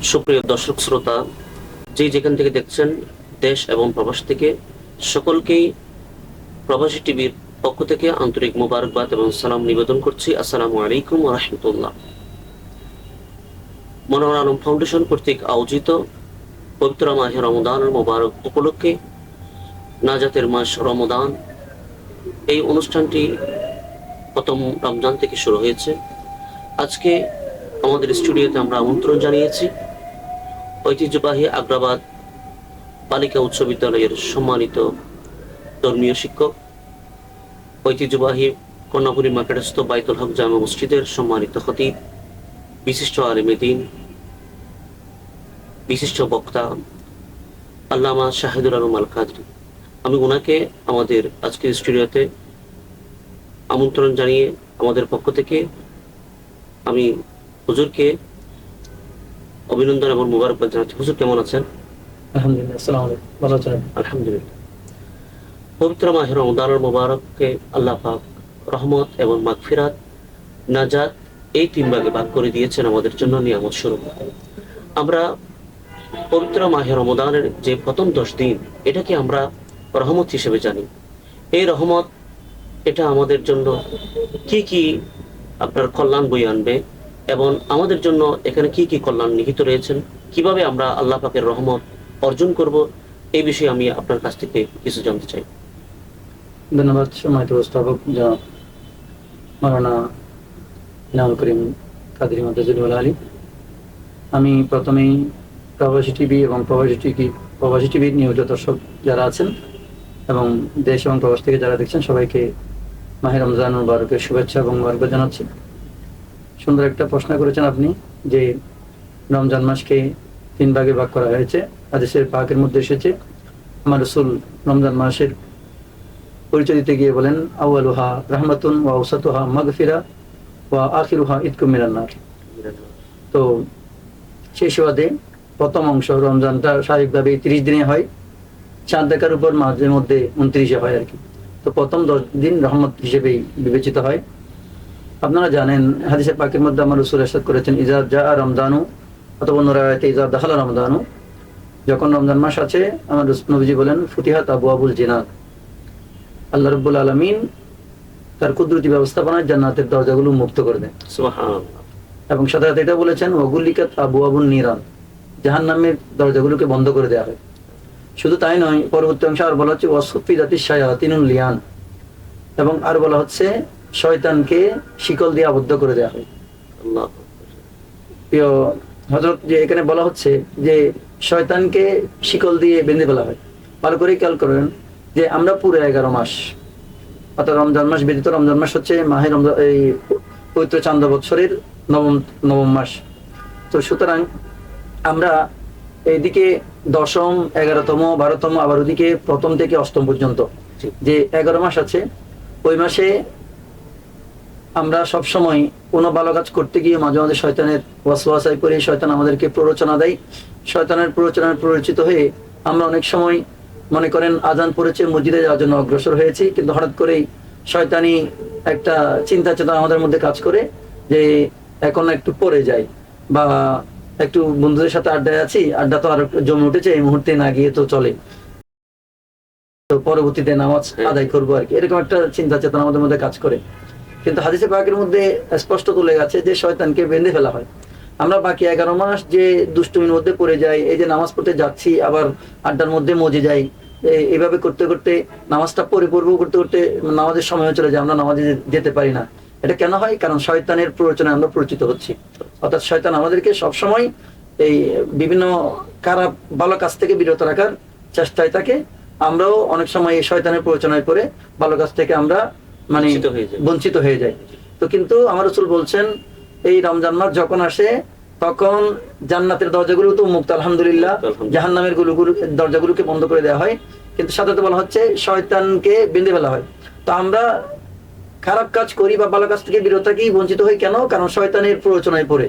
সুপ্রিয় দর্শক শ্রোতা, যে যেখান থেকে দেখছেন দেশ এবং প্রবাস থেকে, সকলকেই প্রবাসী টিভির পক্ষ থেকে আন্তরিক মোবারকবাদ এবং সালাম নিবেদন করছি। আসসালামু আলাইকুম ওয়া রাহমাতুল্লাহ। মনোয়ার আলম ফাউন্ডেশন কর্তৃক আয়োজিত পবিত্র মাহে রমদানের মোবারক উপলক্ষে নাজাতের মাস রমদান, এই অনুষ্ঠানটি প্রথম রমজান থেকে শুরু হয়েছে। আজকে আমাদের স্টুডিওতে আমরা আমন্ত্রণ জানিয়েছি ঐতিহ্যবাহী আগ্রাবাদ বালিকা উচ্চ বিদ্যালয়ের সম্মানিত ধর্মীয় শিক্ষক, ঐতিহ্যবাহী কর্ণাপুরী মার্কেটস্থ বাইতুল হক জামে মসজিদের সম্মানিত খতিব, বিশিষ্ট আলেমে দ্বীন, বিশিষ্ট বক্তা আল্লামা শাহিদুল আলম আল কাদরি। আমি ওনাকে আমাদের আজকের স্টুডিওতে আমন্ত্রণ জানিয়ে আমাদের পক্ষ থেকে আমি হুজুরকে অভিনন্দন এবং মুবারকবাদ জানাচ্ছি। হুজুর কেমন আছেন? আলহামদুলিল্লাহ, আসসালামু আলাইকুম। ভালো আছেন? আলহামদুলিল্লাহ। পবিত্র মাহে রমজানুল মুবারককে আল্লাহ পাক রহমত এবং মাগফিরাত, নাজাত এই তিন ভাগে ভাগ করে দিয়েছেন আমাদের জন্য নিয়ামত স্বরূপ। আমরা পবিত্র মাহে রমজানের যে প্রথম 10 দিন, এটাকে আমরা রহমত হিসেবে জানি। এই রহমত এটা আমাদের জন্য কি কি আপনার কল্যাণ বয়ে আনবে এবং আমাদের জন্য এখানে কি কি কল্যাণ নিহিত রয়েছেন, কিভাবে আমরা আল্লাহ পাকের রহমত অর্জন করব, এই বিষয়ে আমি আপনার কাছ থেকে কিছু জানতে চাই। ধন্যবাদ সম্মানিত উপস্থাপক জনাব মাওলানা ইনামুল করিম কাদরি মাদ্রাজুল আলী। আমি প্রথমেই প্রবাসী টিভি এবং প্রবাসী টিভির নিয়মিত দর্শক যারা আছেন এবং দেশ এবং প্রবাস থেকে যারা দেখছেন সবাইকে মাহে রমজান মুবারকের শুভেচ্ছা এবং মুবারকবাদ জানাচ্ছি। সুন্দর একটা প্রশ্ন করেছেন আপনি যে রমজান মাসকে 3 ভাগে ভাগ করা হয়েছে। হাদিসের পাকের মধ্যে এসেছে, আমার রাসূল রমজান মাসের পরিচয় দিতে গিয়ে বলেন, আউয়ালুহা রাহমাতুন ওয়া আওসাতুহা মাগফিরা ওয়া আখিরুহা ইতকুম মিনান নার। তো সেই সুবাদে প্রথম অংশ রমজানটা স্বাভাবিকভাবে 30 দিনে হয়, চাঁদ দেখার উপর মাঝে মধ্যে 29-এ হয় আর কি। তো প্রথম 10 দিন রহমত হিসেবেই বিবেচিত হয়। আপনারা জানেন হাদিসের পাকের মধ্যে আমার রাসূল ইরশাদ করেছেন, ইজা জাআ রমজানু, অথবা অন্য রাওয়ায়াতে ইজা দাখালা রমজানু, যখন রমজান মাস আছে আমার নবীজি বলেন, ফুতিহাত আবওয়াবুল জিনাত, আল্লাহ রাব্বুল আলামিন তার কুদরতি ব্যবস্থাপনায় জান্নাতের দরজাগুলো মুক্ত করে দেন। সুবহানাল্লাহ। এবং সাথে সাথে এটা বলেছেন, ওয়াগুলিকাত আবওয়াবুন নিরান, জাহান্নামের দরজাগুলোকে বন্ধ করে দেওয়া হয়। শুধু তাই নয়, পরবর্তী অংশে আর বলা হচ্ছে ওয়াসফিদাতিশ শায়াতিনুল লিয়ান, এবং আর বলা হচ্ছে শয়তানকে শিকল দিয়ে আবদ্ধ করে দেওয়া হয়। আল্লাহ প্রিয় হযরত, যে এখানে বলা হচ্ছে যে শয়তানকে শিকল দিয়ে বেঁধে ফেলা হয়। ভালো করে খেয়াল করেন যে আমরা পুরো 11 মাস, অর্থাৎ রমজান মাস ব্যতীত, রমজান মাস হচ্ছে মাহে রমজান, এই পবিত্র চান্দ্র বৎসরের নবম মাস। তো সুতরাং আমরা এইদিকে 10ম, 11তম, 12তম, আবার ওদিকে প্রথম থেকে 8ম পর্যন্ত যে 11 মাস আছে, ওই মাসে আমরা সব সময় কোনো ভালো কাজ করতে গিয়ে মাঝে মাঝে শয়তানের ওয়াসওয়াসায় পড়ে, শয়তান আমাদেরকে প্ররোচনা দেয়। শয়তানের প্ররোচনায় প্ররোচিত হয়ে আমরা অনেক সময় মনে করেন আজান পড়েছে, মসজিদে যাওয়ার জন্য অগ্রসর হয়েছি, কিন্তু হঠাৎ করেই শয়তানি একটা চিন্তা চেতনা আমাদের মধ্যে কাজ করে যে এখন একটু পড়ে যাই, বা একটু বন্ধুদের সাথে আড্ডায় আছি, আড্ডা তো আর জমে উঠেছে, এই মুহূর্তে না গিয়ে তো চলে, তো পরবর্তীতে নামাজ আদায় করবো আর কি, এরকম একটা চিন্তা চেতনা আমাদের মধ্যে কাজ করে। কিন্তু হাদিসে পাকের মধ্যে স্পষ্ট তুলে গেছে যে শয়তানকে বেঁধে ফেলা হয়। আমরা বাকি 11 মাস যে দুষ্টুমির মধ্যে পড়ে যাই, এই যে নামাজ পড়তে যাচ্ছি আবার আড্ডার মধ্যে মজে যাই, এইভাবে করতে করতে নামাজটা পড়বো করতে করতে নামাজের সময় চলে যায়, আমরা নামাজে যেতে পারি না। এটা কেন হয়? কারণ শয়তানের প্ররোচনায় আমরা পরিচিত হচ্ছি। অর্থাৎ শয়তান আমাদেরকে সবসময় এই বিভিন্ন খারাপ ভালো কাজ থেকে বিরত রাখার চেষ্টায় থাকে। আমরাও অনেক সময় এই শয়তানের প্ররোচনায় পড়ে ভালো কাজ থেকে আমরা মানে বঞ্চিত হয়ে যায়। তো কিন্তু আমার রাসূল বলছেন, এই রমজান মাস যখন আসে তখন জান্নাতের দরজাগুলো তো মুক্ত, আলহামদুলিল্লাহ, জাহান্নামের দরজাগুলোকে বন্ধ করে দেওয়া হয়, কিন্তু সাথে বলা হচ্ছে শয়তানকে বেঁধে ফেলা হয়। তো আমরা খারাপ কাজ করি বা ভালো কাজ থেকে বিরত থাকি, বঞ্চিত হই কেন? কারণ শয়তানের প্ররোচনায় পড়ে।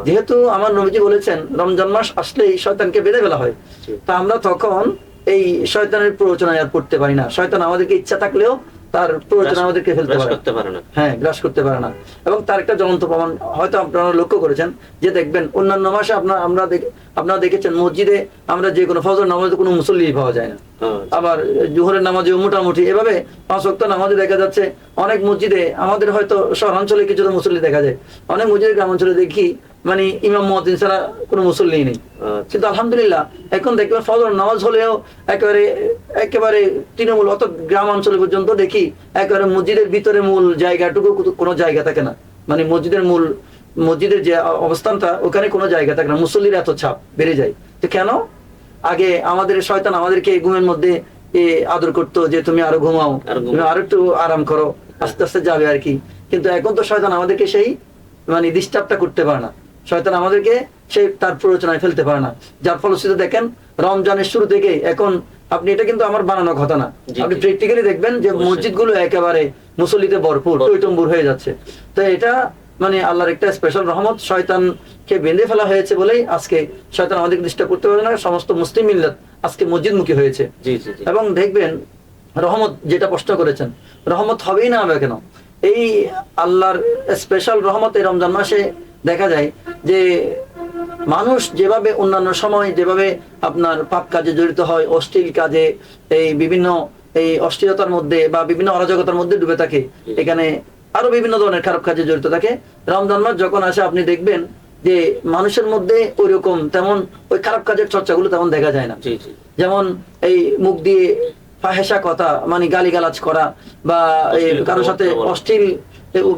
যেহেতু আমার নবীজি বলেছেন রমজান মাস আসলেই শয়তানকে বেঁধে ফেলা হয়, তা আমরা তখন এই শয়তানের প্ররোচনায় আর পড়তে পারি না। শয়তান আমাদেরকে ইচ্ছা থাকলেও তার প্রয়োজন আমাদেরকে ফেলতে গ্রাস পারে করতে পারে না। হ্যাঁ, গ্রাস করতে পারে না। এবং তার একটা জ্বলন্ত প্রমাণ হয়তো আপনারা লক্ষ্য করেছেন যে দেখবেন অন্যান্য মাসে আপনারা দেখেছেন মসজিদে আমরা যে কোনো ফজর নামাজে কোনো মুসল্লি পাওয়া যায় না, আবার জোহরের নামাজে মোটামুটি এভাবে 5 ওয়াক্ত নামাজে দেখা যাচ্ছে অনেক মসজিদে, আমাদের হয়তো শহরাঞ্চলে কিছুটা মুসল্লি দেখা যায়, অনেক মসজিদে গ্রামাঞ্চলে দেখি মানে ইমাম মুয়াজ্জিন ছাড়া কোনো মুসল্লি নেই। কিন্তু আলহামদুলিল্লাহ এখন দেখবেন ফজর নামাজ হলেও একেবারে তৃণমূল অত গ্রাম অঞ্চলে পর্যন্ত দেখি একেবারে মসজিদের ভিতরে মূল জায়গাটুকু কোনো জায়গা থাকে না, মানে মসজিদের যে অবস্থানটা ওখানে কোনো জায়গা থাকে না, মুসল্লির এত চাপ বেড়ে যায়। তো কেন? আগে আমাদের শয়তান আমাদেরকে ঘুমের মধ্যে আদর করতো যে তুমি আরো ঘুমাও, তুমি আরো একটু আরাম করো, আস্তে আস্তে যাবে আর কি। কিন্তু এখন তো শয়তান আমাদেরকে সেই মানে ডিস্টার্বটা করতে পারে না, শয়তান আমাদেরকে সেই তার প্ররোচনায় ফেলতে পারে না। যার ফলশ্রুতিতে দেখেন রমজানের শুরু থেকে এখন, আপনি এটা কিন্তু আমার বানানো কথা না, আপনি প্র্যাকটিক্যালি দেখবেন যে মসজিদগুলো একেবারে মুসল্লিতে ভরপুর টইটম্বুর হয়ে যাচ্ছে। তো এটা মানে আল্লাহর একটা স্পেশাল রহমত, শয়তানকে বেঁধে ফেলা হয়েছে বলেই আজকে শয়তান আমাদেরকে ডিস্টার্ব করতে পারে না, সমস্ত মুসলিম মিল্লাত আজকে মসজিদমুখী হয়েছে। এবং দেখবেন রহমত যেটা প্রশ্ন করেছেন, রহমত হবেই না হবে কেন? এই আল্লাহর স্পেশাল রহমত এই রমজান মাসে দেখা যায় যে মানুষ যেভাবে অন্যান্য সময় যেভাবে আপনার পাপ কাজে জড়িত হয়, অশ্লীল কাজে, এই বিভিন্ন এই অশ্লীলতার মধ্যে বা বিভিন্ন অরাজকতার মধ্যে ডুবে থাকে, এখানে আরো বিভিন্ন ধরনের খারাপ কাজে জড়িত থাকে, রমজান মাস যখন আসে আপনি দেখবেন যে মানুষের মধ্যে ওইরকম তেমন ওই খারাপ কাজের চর্চাগুলো তেমন দেখা যায় না। যেমন এই মুখ দিয়ে ফাহেসা কথা মানে গালিগালাজ করা বা কারোর সাথে অশ্লীল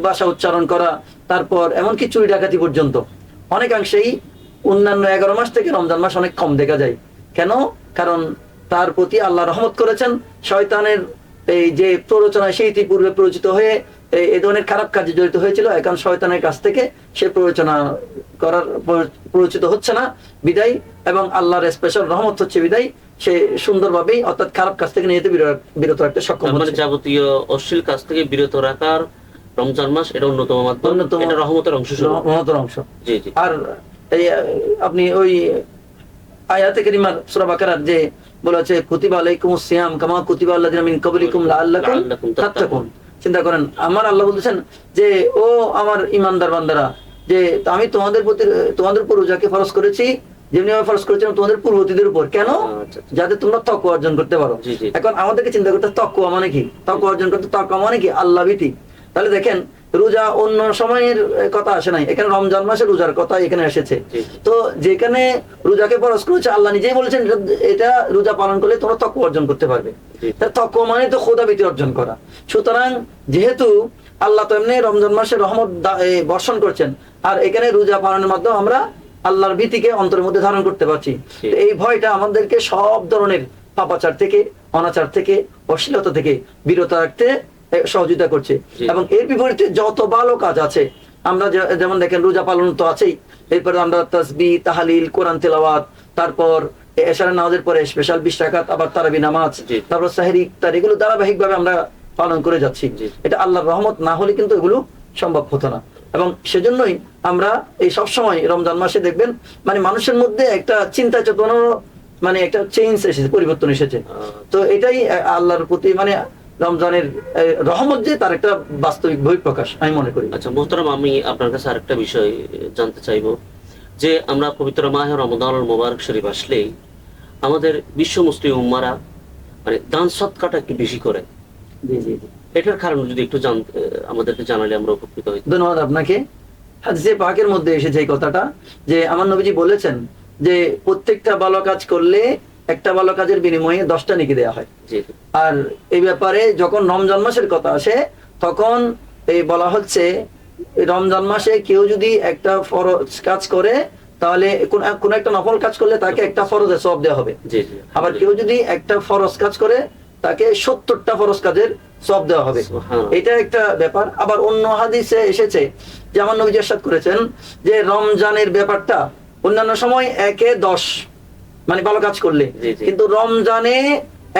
ভাষা উচ্চারণ করা, তারপর এমনকি চুরি ডাকাতি পর্যন্ত অনেকাংশেই অন্যান্য 11 মাস থেকে রমজান মাস অনেক কম দেখা যায়। কেন? কারণ তার প্রতি আল্লাহ রহমত করেছেন, শয়তানের এই যে প্ররোচনায় সে ইতিপূর্বে পরিচিত হয়ে এই ধরনের খারাপ কাজে জড়িত হয়েছিল, এখন শয়তানের কাছ থেকে সে প্ররোচিত হচ্ছে না বিদায়, এবং আল্লাহর স্পেশাল রহমত হচ্ছে বিদায় সে সুন্দরভাবেই অর্থাৎ খারাপ কাজ থেকে নিজেতে বিরত রাখতে সক্ষম হচ্ছে। যাবতীয় অশ্লীল কাজ থেকে বিরত রাখার রমজান মাস এটা অন্যতম মাধ্যম, এটা রহমতের অংশ। আর এই আপনি ওই আয়াতে কারিমার সূরা বাকারার যে বলা আছে কুতিবা আলাইকুমুস সিয়াম কামা কুতিবা আলাল্লাযিনা মিন ক্বাবলিকুম লাআল্লাকুম তাত্তাকুন, চিন্তা করেন আমার আল্লাহ বলতেছেন যে ও আমার ইমানদার বান্দারা, যে আমি তোমাদের উপর রোজাকে ফরজ করেছি যেমনি আমি ফরজ করেছিলাম তোমাদের পূর্ববর্তীদের উপর। কেন? যাতে তোমরা তাকওয়া অর্জন করতে পারো। এখন আমাদেরকে চিন্তা করতে তাকওয়া মানে কি, তাকওয়া অর্জন করতে তাকওয়া মানে কি আল্লাহ ভীতি। তাহলে দেখেন রোজা অন্য সময়ের কথা আসে নাই, এখানে রমজান মাসে রোজার কথা এখানে এসেছে। তো যেখানে রোজাকে ফরজ করেছে আল্লাহ নিজেই বলেছেন এটা রোজা পালন করলে তোমরা তাকওয়া অর্জন করতে পারবে। তাকওয়া মানে তো খোদা ভীতি অর্জন করা। সুতরাং যেহেতু আল্লাহ তো এমনি রমজান মাসে রহমত বর্ষণ করছেন, আর এখানে রোজা পালনের মাধ্যমে আমরা আল্লাহর ভীতিকে অন্তরের মধ্যে ধারণ করতে পারছি। এই ভয়টা আমাদেরকে সব ধরনের পাপাচার থেকে, অনাচার থেকে, অশ্লীলতা থেকে বিরত রাখতে সহযোগিতা করছে। এবং এর বিপরীতে যত ভালো কাজ আছে আমরা যেমন দেখেন রোজা পালন তো আছেই, এরপরে আমরা তাসবিহ, তাহলিল, কোরআন তেলাওয়াত, তারপর এশারের নামাজের পরে স্পেশাল 20 রাকাত আবার তারাবি নামাজ, তারপর সাহরি ইফতার, এগুলো ধারাবাহিক ভাবে আমরা পালন করে যাচ্ছি। এটা আল্লাহর রহমত না হলে কিন্তু এগুলো সম্ভব হতো না। এবং সেজন্যই আমরা এই সব সময় রমজান মাসে দেখবেন মানে মানুষের মধ্যে একটা চিন্তা চেতনা মানে একটা চেঞ্জ এসেছে, পরিবর্তন এসেছে। তো এটাই আল্লাহর প্রতি মানে রমজানের রহমত যে তার একটা বাস্তবিক বহিঃপ্রকাশ আমি মনে করি। আচ্ছা মোহতারাম, আমি আপনার কাছে আরেকটা বিষয় জানতে চাইবো যে আমরা পবিত্র মাহে রমজানুল মুবারক শরীফ আসলেই আমাদের বিশ্ব মুসলিম উম্মারা মানে দান সদকাটা একটু বেশি করে। এটার কারণ যদি একটু আমাদেরকে জানালে আমরা উপকৃত হই। ধন্যবাদ আপনাকে। হাদিসে পাকের মধ্যে এসেছে এই কথাটা যে আমার নবীজি বলেছেন যে প্রত্যেকটা ভালো কাজ করলে একটা ভালো কাজের বিনিময়ে 10টা নেকি দেওয়া হয়। আর এই ব্যাপারে যখন রমজান মাসের কথা আসে তখন এই বলা হচ্ছে রমজান মাসে কেউ যদি একটা ফরজ কাজ করে তাহলে কোন একটা নফল কাজ করলে তাকে একটা ফরজের সওয়াব দেওয়া হবে। আবার কেউ যদি একটা ফরজ কাজ করে তাকে 70টা ফরজ কাজের সওয়াব দেওয়া হবে। এটা একটা ব্যাপার। আবার অন্য হাদিসে এসেছে যে আমার নবী ইরশাদ করেছেন যে রমজানের ব্যাপারটা অন্যান্য সময় 1-10 মানে ভালো কাজ করলে, কিন্তু রমজানে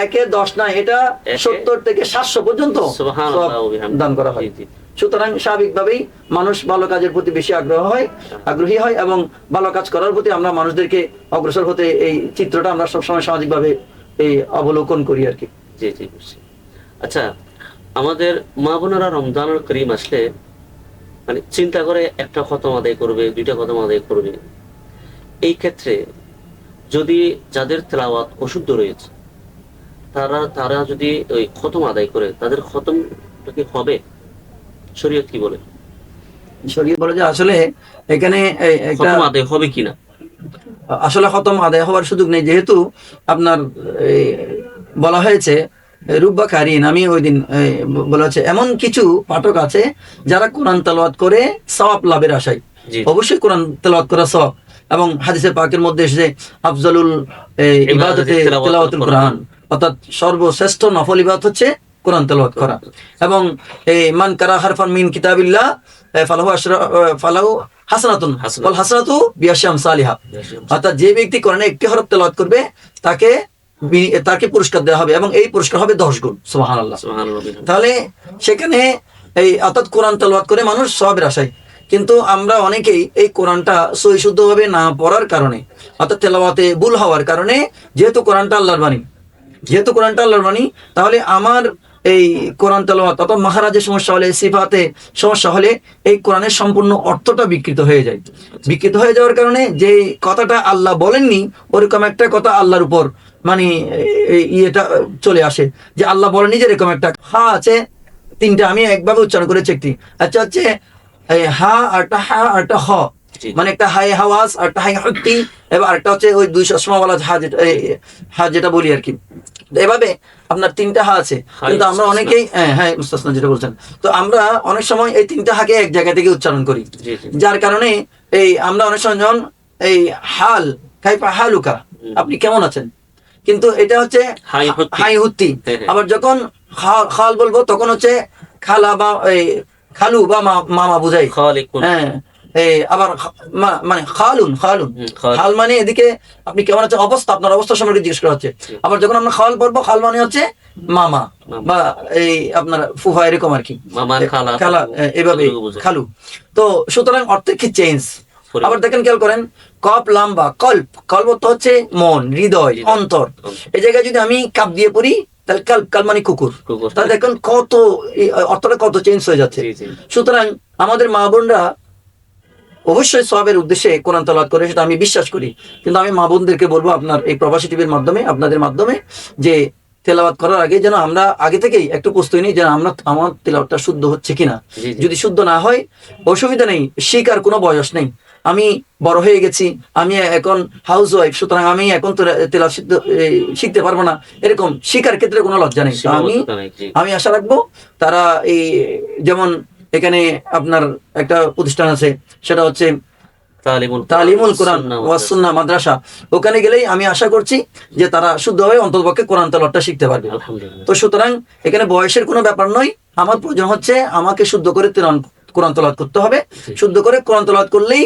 1-10 না, এটা 70 থেকে 700 পর্যন্ত দান করা হয়। সুতরাং স্বাভাবিকভাবেই মানুষ ভালো কাজের প্রতি বেশি আগ্রহী হয় এবং ভালো কাজ করার প্রতি আমরা মানুষদেরকে অগ্রসর হতে এই চিত্রটা আমরা সবসময় সামাজিকভাবে এই অবলোকন করি আর কি। জি জি বুঝছি। আচ্ছা আমাদের মা বোনেরা রমজানুল করিম আসলে মানে চিন্তা করে একটা খতম আদায় করবে, দুইটা খতম আদায় করবে। এই ক্ষেত্রে যদি যাদের তেলাওয়াত অশুদ্ধ রয়েছে তারা তারা যদি ওই খতম আদায় করে, তাদের খতমটা কি হবে? শরীয়ত কি বলে? শরীয়ত বলে যে আসলে এখানে একটা খতম আদায় হবে কিনা? আসলে খতম আদায় হওয়ার সুযোগ নেই, যেহেতু আপনার এই, বলা হয়েছে রুব্বা কারিন। আমি ওই দিন বলা হচ্ছে এমন কিছু পাঠক আছে যারা কোরআন তেলাওয়াত করে সওয়াব লাভের আশায়। জি। অবশ্যই কোরআন তেলাওয়াত করা সওয়াব, এবং হাদিসে পাকের মধ্যে এসেছে আফজালুল ইবাদতে তেলাওয়াতুল কোরআন, অর্থাৎ সর্বশ্রেষ্ঠ নফল ইবাদত হচ্ছে কোরআন তেলাওয়াত করা। এবং এই মান কারা হারফান মিন কিতাবিল্লাহ ফালাহু হাসানাতুন ওয়াল হাসানাতু বিআশরি আমসালিহা। অর্থাৎ যে ব্যক্তি কোরআনে একটি হরফ তেলাওয়াত করবে তাকে তাকে পুরস্কার দেওয়া হবে, এবং এই পুরস্কার হবে 10 গুণ। সুবহানাল্লাহ। তাহলে সেখানে এই অর্থাৎ কোরআন তেলাওয়াত করে মানুষ সওয়াবের আশায়। কিন্তু আমরা অনেকেই এই কোরআনটা সহি শুদ্ধভাবে না পড়ার কারণে, অর্থাৎ তেলাওয়াতে ভুল হওয়ার কারণে, যেহেতু কোরআনটা আল্লাহর বাণী, তাহলে আমার এই কোরআন তেলাওয়াত অর্থাৎ মাখরাজের সমস্যা হলে, সিফাতে সমস্যা হলে এই কোরআনের সম্পূর্ণ অর্থটা বিকৃত হয়ে যায়। বিকৃত হয়ে যাওয়ার কারণে যে কথাটা আল্লাহ বলেননি ওরকম একটা কথা আল্লাহর উপর মানে ইয়েটা চলে আসে, যে আল্লাহ বলেননি যে এরকম একটা হা আছে তিনটা, আমি একভাবে উচ্চারণ করেছি একটি, আচ্ছা হচ্ছে হা আরটা হা আরটা হ, মানে একটা হাই হাওয়াজ আরটা হাই হত্তি, এবং আরেকটা হচ্ছে ওই 200 সমাওয়ালা হা যেটা বলি আর কি। এভাবে আপনার তিনটা হা আছে, কিন্তু আমরা অনেকেই হ্যাঁ মুস্তাসনা যেটা বলছেন, তো আমরা অনেক সময় এই তিনটা হাকে এক জায়গা থেকে উচ্চারণ করি, যার কারণে এই আমরা অনেক সময় যখন এই হাল কাইফা হালুকা, আপনি কেমন আছেন, কিন্তু এটা হচ্ছে হাই হুত্তি। আবার যখন খাল বলবো তখন হচ্ছে খালা বা খালু বা মামা বুঝাই। হ্যাঁ আবার মানে খালুন খাল মানে এদিকে আপনি কেমন আছেন অবস্থা, আপনার অবস্থা সম্পর্কে জিজ্ঞেস করা হচ্ছে। আবার যখন আমরা খাল পড়বো, খাল মানে হচ্ছে মামা বা এই আপনার ফুফা, এরকম আর কি, খালা এভাবে খালু। তো সুতরাং অর্থের কি চেঞ্জ। আবার দেখেন, খেয়াল করেন, কপ লাম্বা কল্প তো হচ্ছে মন, হৃদয়, অন্তর। এই জায়গায় যদি আমি কাপ দিয়ে পড়ি তাহলে কাল মানে কুকুর, তাহলে দেখেন কত অর্থটা কত চেঞ্জ হয়ে যাচ্ছে। সুতরাং আমাদের মা বোনরা অবশ্যই সওয়াবের উদ্দেশ্যে কোরআন তেলাওয়াত করে, সেটা আমি বিশ্বাস করি। কিন্তু আমি মা বোনদেরকে বলবো আপনার এই প্রবাসী টিভির মাধ্যমে, আপনাদের মাধ্যমে, যে তেলাওয়াত করার আগে যেন আমরা আগে থেকেই একটু প্রস্তুতি নিই, যেন আমার তেলাওয়াতটা শুদ্ধ হচ্ছে কিনা। যদি শুদ্ধ না হয় অসুবিধা নেই, শিখার কোনো বয়স নেই। আমি বড় হয়ে গেছি, আমি এখন হাউস ওয়াইফ, সুতরাং আমি এখন তেলাওয়াত শিখতে পারবো না, এরকম শিখার ক্ষেত্রে কোনো লজ্জা নেই। আমি আশা রাখবো তারা এই যেমন এখানে আপনার একটা প্রতিষ্ঠান আছে, সেটা হচ্ছে তালিমুল কোরআন ওয়াস সুন্নাহ মাদ্রাসা, ওখানে গেলেই আমি আশা করছি যে তারা শুদ্ধভাবে অন্ততপক্ষে কোরআন তেলাওয়াতটা শিখতে পারবে। তো সুতরাং এখানে বয়সের কোনো ব্যাপার নয়, আমার প্রয়োজন হচ্ছে আমাকে শুদ্ধ করে কোরআন তেলাওয়াত করতে হবে। শুদ্ধ করে কোরআন তেলাওয়াত করলেই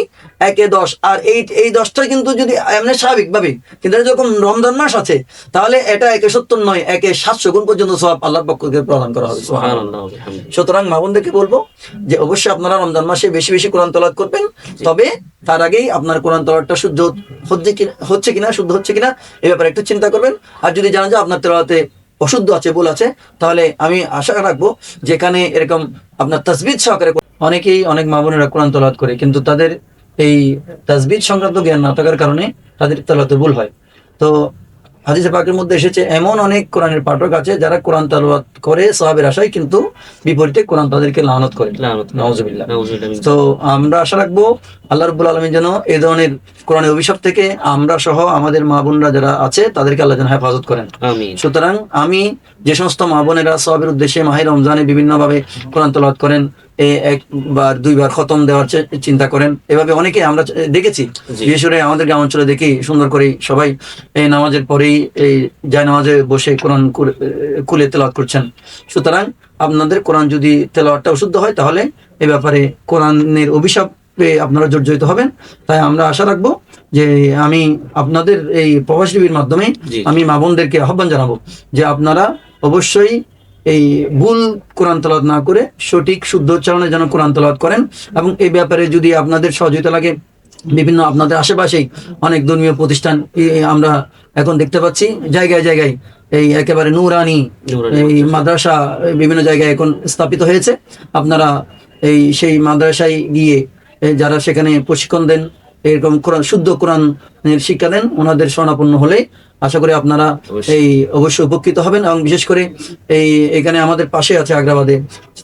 1 এ 10, আর এই 10টা কিন্তু যদি এমনি স্বাভাবিক ভাবে, কিন্তু যখন রমজান মাস আছে তাহলে এটা 1 এ 70 নয়, 1 এ 700 গুণ পর্যন্ত সওয়াব আল্লাহর পক্ষ থেকে প্রদান করা হবে। সুতরাং মা বোনদেরকে বলবো যে অবশ্যই আপনারা রমজান মাসে বেশি বেশি কোরআন তেলাওয়াত করবেন, তবে তার আগেই আপনার কোরআন তেলাওয়াতটা শুদ্ধ হচ্ছে কিনা, শুদ্ধ হচ্ছে কিনা এই ব্যাপারে একটু চিন্তা করবেন। আর যদি জানা যায় আপনার তেলাওয়াতে অশুদ্ধ আছে, ভুল আছে, তাহলে আমি আশা রাখবো যেখানে এরকম আপনার তাসবিহ সহকারে, অনেকেই অনেক মা বোনেরা কোরআন তেলাওয়াত করে কিন্তু তাদের এই তাসবিহ সংক্রান্ত জ্ঞান না থাকার কারণে তাদের তেলাওয়াতে ভুল হয়। তো হাদিসে পাকের মধ্যে এসেছে এমন অনেক কোরআনের পাঠক আছে যারা কোরআন তেলাওয়াত করে সওয়াবের আশায়, কিন্তু বিপরীতে কোরআন তাদেরকে লানত করে। নাউজুবিল্লাহ। তো আমরা আশা রাখবো আল্লাহ রাব্বুল আলামিন যেন এই ধরনের কোরআনের অভিশাপ থেকে আমরা সহ আমাদের মা বোনরা যারা আছে তাদেরকে আল্লাহ যেন হেফাজত করেন। সুতরাং আমি যে সমস্ত মা বোনেরা সওয়াবের উদ্দেশ্যে মাহে রমজানে বিভিন্ন ভাবে কোরআন তেলাওয়াত করেন, 1-2 বার খতম দেওয়ার চিন্তা করেন, এভাবে অনেকে আমরা দেখেছি, বিশেষ করে আমাদের গ্রাম অঞ্চলে দেখি সুন্দর করে সবাই এই নামাজের পরেই এই জায়নামাজে বসে কোরআন খুলে তেলাওয়াত করছেন। সুতরাং আপনাদের কোরআন যদি তেলাওয়াতটা অশুদ্ধ হয় তাহলে এই ব্যাপারে কোরআনের অভিশাপে আপনারা জর্জরিত হবেন। তাই আমরা আশা রাখবো যে আমি আপনাদের এই প্রবাসী টিভির মাধ্যমে আমি মা বোনদেরকে আহ্বান জানাবো যে আপনারা অবশ্যই এই ভুল কোরআন তেলাওয়াত না করে সঠিক শুদ্ধ উচ্চারণে যেন কোরআন তেলাওয়াত করেন। এবং এই ব্যাপারে যদি আপনাদের সহযোগিতা লাগে, বিভিন্ন আপনাদের আশেপাশেই অনেক ধর্মীয় প্রতিষ্ঠান আমরা এখন দেখতে পাচ্ছি জায়গায় জায়গায় এই একেবারে নুরানি নুরানি এই মাদ্রাসা বিভিন্ন জায়গায় এখন স্থাপিত হয়েছে। আপনারা এই সেই মাদ্রাসায় গিয়ে যারা সেখানে প্রশিক্ষণ দেন, এরকম কোরআন শুদ্ধ কোরআনের শিক্ষা দেন, ওনাদের শরণাপন্ন হলে আশা করি আপনারা এই অবশ্যই উপকৃত হবেন। এবং বিশেষ করে এই এখানে আমাদের পাশে আছে আগ্রাবাদে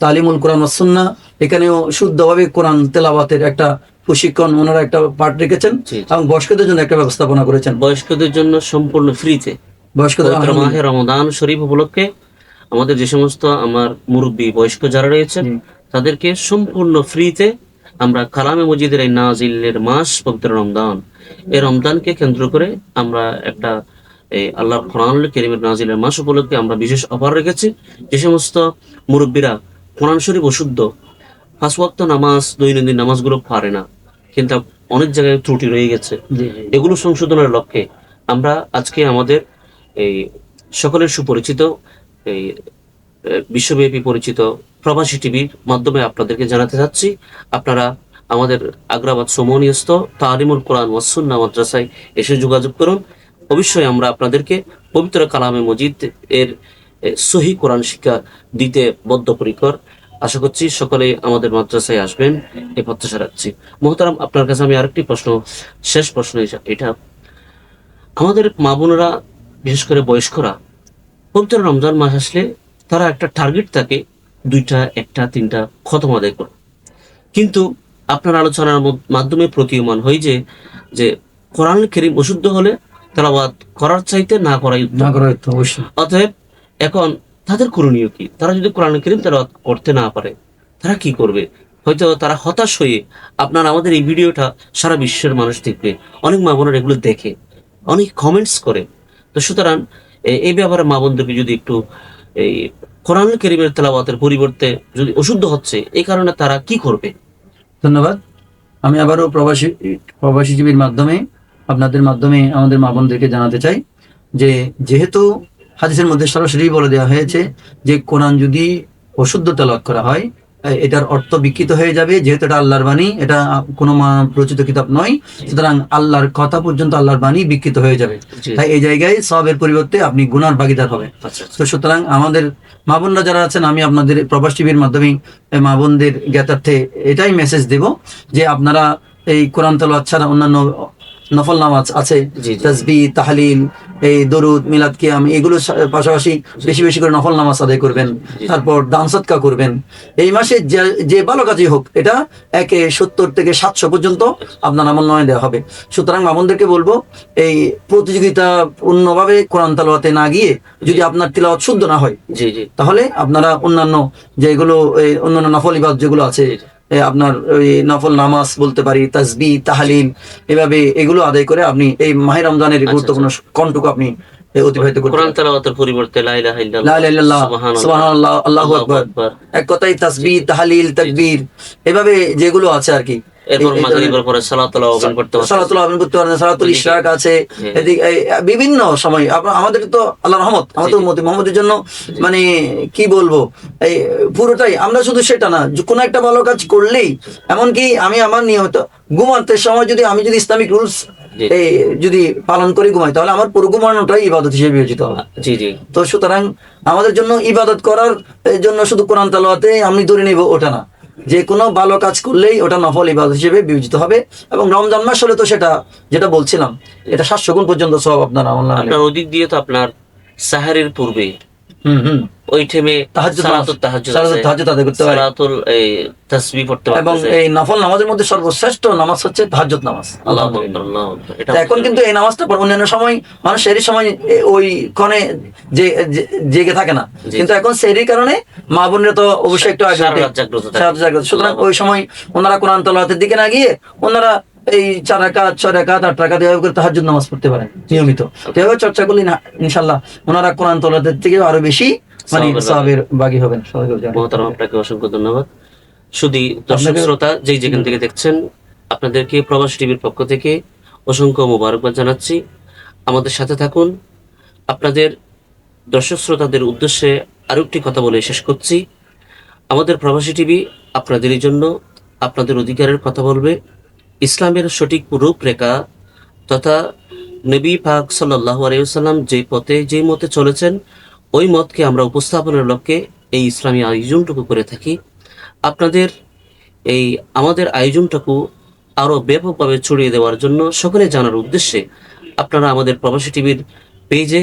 তালিমুল কোরআন ওয়াস সুন্নাহ, এখানেও শুদ্ধভাবে কোরআন তেলাওয়াতের একটা প্রশিক্ষণ ওনারা একটা পাঠ রেখেছেন জি, জি। এবং বয়স্কদের জন্য একটা ব্যবস্থাপনা করেছেন। বয়স্কদের জন্য সম্পূর্ণ ফ্রিতে বয়স্কদের পবিত্র মাহে রমজান শরীফ উপলক্ষে আমাদের যে সমস্ত আমার মুরব্বী বয়স্ক যারা রয়েছেন জি। তাদেরকে সম্পূর্ণ ফ্রিতে আমরা কালামে মজিদের এই নাজিলের মাস পবিত্র রমজান, এই রমজানকে কেন্দ্র করে আমরা একটা এই আল্লাহর কোরআনুল কারীমের নাজিলের মাস উপলক্ষে আমরা বিশেষ অফার রেখেছি। যে সমস্ত মুরব্বীরা কোরআন শরীফ অশুদ্ধ, 5 ওয়াক্ত নামাজ দৈনন্দিন নামাজগুলো পারে না, কিন্তু অনেক জায়গায় ত্রুটি রয়ে গেছে, জি, এগুলো সংশোধনের লক্ষ্যে আমরা আজকে আমাদের এই সকলের সুপরিচিত এই বিশ্বব্যাপী পরিচিত প্রবাসী টিভির মাধ্যমে আপনাদেরকে জানাতে চাচ্ছি, আপনারা আমাদের আগ্রাবাদ সমনিয়স্ত তালিমুল কোরআন ওয়াস সুন্নাহ মাদ্রাসায় এসে যোগাযোগ করুন। অবশ্যই আমরা আপনাদেরকে পবিত্র কালামে মজিদ এর সহি কোরআন শিক্ষা দিতে বদ্ধপরিকর। আশা করছি সকলে আমাদের মাদ্রাসায় আসবেন, এই প্রত্যাশা রাখছি। মোহতারাম, আপনার কাছে আমি আরেকটি প্রশ্ন, শেষ প্রশ্ন এটা, আমাদের মা বোনেরা বিশেষ করে বয়স্করা পবিত্র রমজান মাস আসলে তারা একটা টার্গেট থাকে 2টা 1টা 3টা খতম আদায় করে, কিন্তু আপনার আলোচনার মাধ্যমে প্রতীয়মান হয় যে কোরআন কারীম অশুদ্ধ হলে তেলাওয়াত করার চাইতে না করাই উত্তম। না করা হয়তো অবশ্যই। অতএব এখন তাদের করণীয় কি? তারা যদি কোরআন কারীম তেলাওয়াত করতে না পারে তারা কি করবে? হয়তো তারা হতাশ হয়ে আপনার আমাদের এই ভিডিওটা সারা বিশ্বের মানুষ দেখবে, অনেক মা বোনেরা এগুলো দেখে, অনেক কমেন্টস করে। তো সুতরাং এই ব্যাপারে মা বোনদেরকে যদি একটু এই কোরআন কারীমের তেলাওয়াতের পরিবর্তে যদি অশুদ্ধ হচ্ছে, এই কারণে তারা কি করবে? ধন্যবাদ। আমি আবারও প্রবাসী জীবীর মাধ্যমে আপনাদের মাধ্যমে আমাদের মা বোনদেরকে জানাতে চাই যে যেহেতু হাদিসের মধ্যে সরাসরি বলে দেওয়া হয়েছে যে কোরআন যদি অশুদ্ধ তেলাওয়াত করা হয় এটার অর্থ বিকৃত হয়ে যাবে, যেহেতু এটা আল্লাহর বাণী, এটা কোনো রচিত কিতাব নয়, সুতরাং আল্লাহর কথা পর্যন্ত আল্লাহর বাণী বিকৃত হয়ে যাবে। জি। তাই এই জায়গায় সওয়াবের পরিবর্তে আপনি গুনার ভাগীদার হবেন। আচ্ছা, তো সুতরাং আমাদের মা বোনরা যারা আছেন, আমি আপনাদের প্রবাস টিভির মাধ্যমে মা বোনদের জ্ঞাতার্থে এটাই মেসেজ দেব যে আপনারা এই কোরআন তেলাওয়াত ছাড়া অন্যান্য নফল নামাজ আছে, জি, জি। তাসবিহ, তাহলিল, এই দরুদ, মিলাদ, কিয়াম, এগুলো পাশাপাশি বেশি বেশি করে নফল নামাজ আদায় করবেন, তারপর দান সদকা করবেন। এই মাসে যে ভালো কাজই হোক এটা 70 থেকে 700 পর্যন্ত আপনার আমল নামায় দেওয়া হবে। সুতরাং আমাদেরকে বলবো এই প্রতিযোগিতা পূর্ণভাবে কোরআন তেলাওয়াতে না গিয়ে যদি আপনার তেলাওয়াত শুদ্ধ না হয় জি, জি। তাহলে আপনারা অন্যান্য যেগুলো অন্যান্য নফল ইবাদত যেগুলো আছে আপনার ওই নফল নামাজ বলতে পারি, তাসবিহ, তাহলিল, এভাবে এগুলো আদায় করে আপনি এই মাহে রমজানের গুরুত্বপূর্ণ কণটুকু আপনি অতিবাহিত করতে কোরআন তেলাওয়াতের পরিবর্তে লা ইলাহা লা ইল্লাল্লাহ, ইলাহা ইল্লাল্লাহ, সুবহানাল্লাহ, সুবহানাল্লাহ, আল্লাহু আল্লাহু আকবার, আকবার। এক কথায় তাসবিহ, তাহলিল, তাকবীর, এভাবে যেগুলো আছে আর কি। এরপর মাগরিবের পরে সালাতুল আওয়াবিন করতে হবে। সালাতুল আওয়াবিন করতে পারেন, সালাতুল ইশরাক আছে, এদিকে বিভিন্ন সময় আমাদের তো আল্লাহর রহমত, আমাদের উম্মতি মুহাম্মদের জন্য মানে কি বলবো, এই পুরোটাই আমরা শুধু সেটা না, কোনো একটা ভালো কাজ করলেই, এমনকি আমি আমার নিয়মিত ঘুমাতে সময় আমি যদি ইসলামিক রুলস এই যদি পালন করে ঘুমাই তাহলে আমার পুরো ঘুমানোটাই ইবাদত হিসেবে বিবেচিত হবে। জি, জি। তো সুতরাং আমাদের জন্য ইবাদত করার জন্য শুধু কোরআন তেলাওয়াতে আমি ধরে নিব ওটা না, যে কোনো ভালো কাজ করলেই ওটা নফল ইবাদত হিসেবে বিবেচিত হবে। এবং রমজান মাস হলে তো সেটা যেটা বলছিলাম এটা 700 গুণ পর্যন্ত সব আপনার আমল নামায়। আপনার ওদিক দিয়ে তো আপনার সাহারের পূর্বে ওই টাইমে তাহাজ্জুদ সালাতুল তাহাজ্জুদ আছে, তাহাজ্জুদ আদায় করতে পারে, সালাতুল এই তাসবিহ পড়তে পারে, এবং এই নফল নামাজের মধ্যে সর্বশ্রেষ্ঠ নামাজ হচ্ছে তাহাজ্জুদ নামাজ। আল্লাহু আকবার, আল্লাহু আকবার। এটা তো এখন কিন্তু এই নামাজটা অন্যান্য সময় মানুষ সেহরির সময় ওই ক্ষণে জেগে থাকে না, কিন্তু এখন সেহরির কারণে মা বোনেরা তো অবশ্যই একটু আগে সারা রাত জাগ্রত থাকে। সারা রাত জাগ্রত। সুতরাং ওই সময় ওনারা কোরআন তেলাওয়াতের দিকে না গিয়ে ওনারা এই 4 রাকাত 6 রাকাত 8 রাকাত এভাবে করে তাহাজ্জুদ নামাজ পড়তে পারেন নিয়মিত। এভাবে চর্চা করলে না ইনশাআল্লাহ ওনারা কোরআন তেলাওয়াতের থেকে আরো বেশি মানে সওয়াবের ভাগী হবেন। মোহতারাম, আপনাকে অসংখ্য ধন্যবাদ। শুধু দর্শক শ্রোতা যেখান থেকে দেখছেন, আপনাদেরকে প্রবাস টিভির পক্ষ থেকে অসংখ্য মোবারকবাদ জানাচ্ছি। আমাদের সাথে থাকুন। আপনাদের দর্শক শ্রোতাদের উদ্দেশ্যে আরো একটি কথা বলে শেষ করছি। আমাদের প্রবাসী টিভি আপনাদেরই জন্য, আপনাদের অধিকারের কথা বলবে, ইসলামের সঠিক রূপরেখা তথা নবী পাক সাল্লাল্লাহু আলাইহি ওয়াসাল্লাম যে পথে যে মতে চলেছেন ওই মতকে আমরা উপস্থাপনের লক্ষ্যে এই ইসলামী আয়োজনটুকু করে থাকি। আপনাদের এই আমাদের আয়োজনটুকু আরো ব্যাপকভাবে ছড়িয়ে দেওয়ার জন্য, সকলে জানার উদ্দেশ্যে আপনারা আমাদের প্রবাসী টিভির পেজে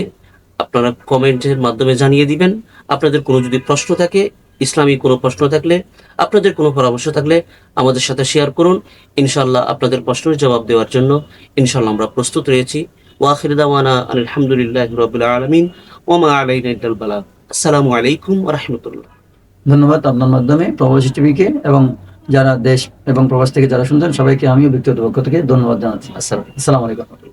আপনারা কমেন্টের মাধ্যমে জানিয়ে দিবেন। আপনাদের কোনো যদি প্রশ্ন থাকে, ইসলামী কোনো প্রশ্ন থাকলে, আপনাদের কোনো পরামর্শ থাকলে আমাদের সাথে শেয়ার করুন। ইনশাআল্লাহ আপনাদের প্রশ্নের জবাব দেওয়ার জন্য ইনশাআল্লাহ আমরা প্রস্তুত রয়েছি। ওয়া আখির দাওয়ানা আলহামদুলিল্লাহি রাব্বিল আলামিন ওয়া মা আলাইনা ইল্লাল বালাগ। আসসালামু আলাইকুম ওয়া রাহমাতুল্লাহ। ধন্যবাদ আপনার মাধ্যমে প্রবাসী টিভিকে এবং যারা দেশ এবং প্রবাস থেকে যারা শুনছেন সবাইকে আমিও ব্যক্তিগত পক্ষ থেকে ধন্যবাদ জানাচ্ছি। আসসালাম। আসসালামু আলাইকুম।